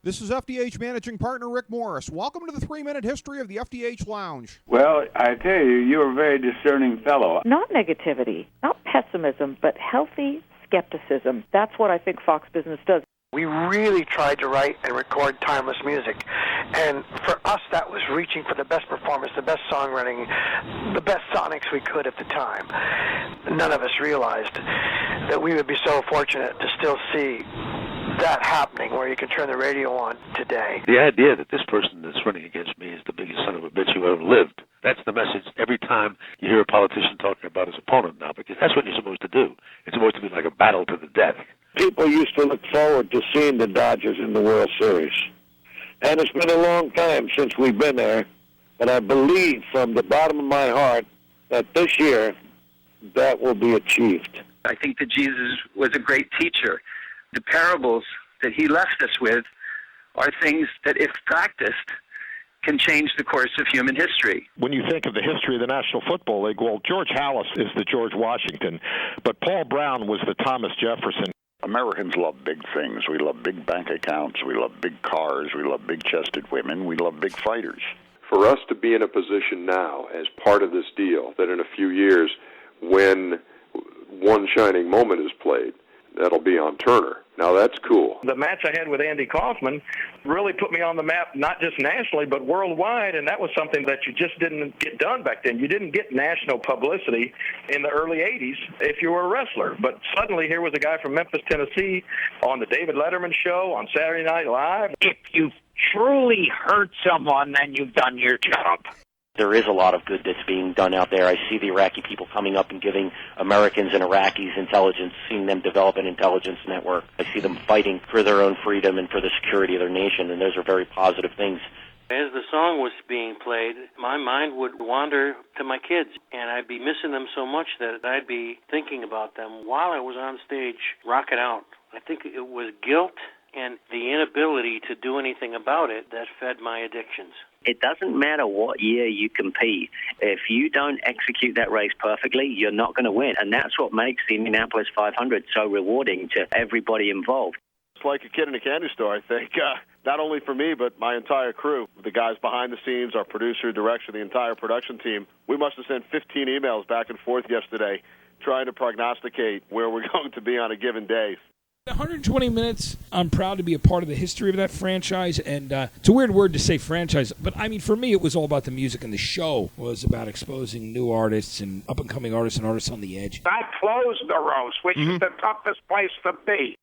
This is FDH Managing Partner Rick Morris. Welcome to the 3-Minute History of the FDH Lounge. Well, I tell you, you're a very discerning fellow. Not negativity, not pessimism, but healthy skepticism. That's what I think Fox Business does. We really tried to write and record timeless music. And for us, that was reaching for the best performance, the best songwriting, the best sonics we could at the time. None of us realized that we would be so fortunate to still see that happening where you can turn the radio on today. The idea that this person that's running against me is the biggest son of a bitch who ever lived. That's the message every time you hear a politician talking about his opponent now, because that's what you're supposed to do. It's supposed to be like a battle to the death. People used to look forward to seeing the Dodgers in the World Series. And it's been a long time since we've been there, but I believe from the bottom of my heart that this year that will be achieved. I think that Jesus was a great teacher. The parables that he left us with are things that, if practiced, can change the course of human history. When you think of the history of the National Football League, well, George Halas is the George Washington, but Paul Brown was the Thomas Jefferson. Americans love big things. We love big bank accounts. We love big cars. We love big-chested women. We love big fighters. For us to be in a position now as part of this deal that in a few years, when one shining moment is played, that'll be on Turner. Now that's cool. The match I had with Andy Kaufman really put me on the map, not just nationally, but worldwide, and that was something that you just didn't get done back then. You didn't get national publicity in the early 80s if you were a wrestler. But suddenly here was a guy from Memphis, Tennessee, on the David Letterman show, on Saturday Night Live. If you've truly hurt someone, then you've done your job. There is a lot of good that's being done out there. I see the Iraqi people coming up and giving Americans and Iraqis intelligence, seeing them develop an intelligence network. I see them fighting for their own freedom and for the security of their nation, and those are very positive things. As the song was being played, my mind would wander to my kids, and I'd be missing them so much that I'd be thinking about them while I was on stage rocking out. I think it was guilt and the inability to do anything about it that fed my addictions. It doesn't matter what year you compete. If you don't execute that race perfectly, you're not going to win. And that's what makes the Indianapolis 500 so rewarding to everybody involved. It's like a kid in a candy store, I think. Not only for me, but my entire crew. The guys behind the scenes, our producer, director, the entire production team. We must have sent 15 emails back and forth yesterday trying to prognosticate where we're going to be on a given day. 120 minutes, I'm proud to be a part of the history of that franchise, and it's a weird word to say franchise, but I mean, for me, it was all about the music, and the show was about exposing new artists and up-and-coming artists and artists on the edge. I closed the roast, which is the toughest place to be.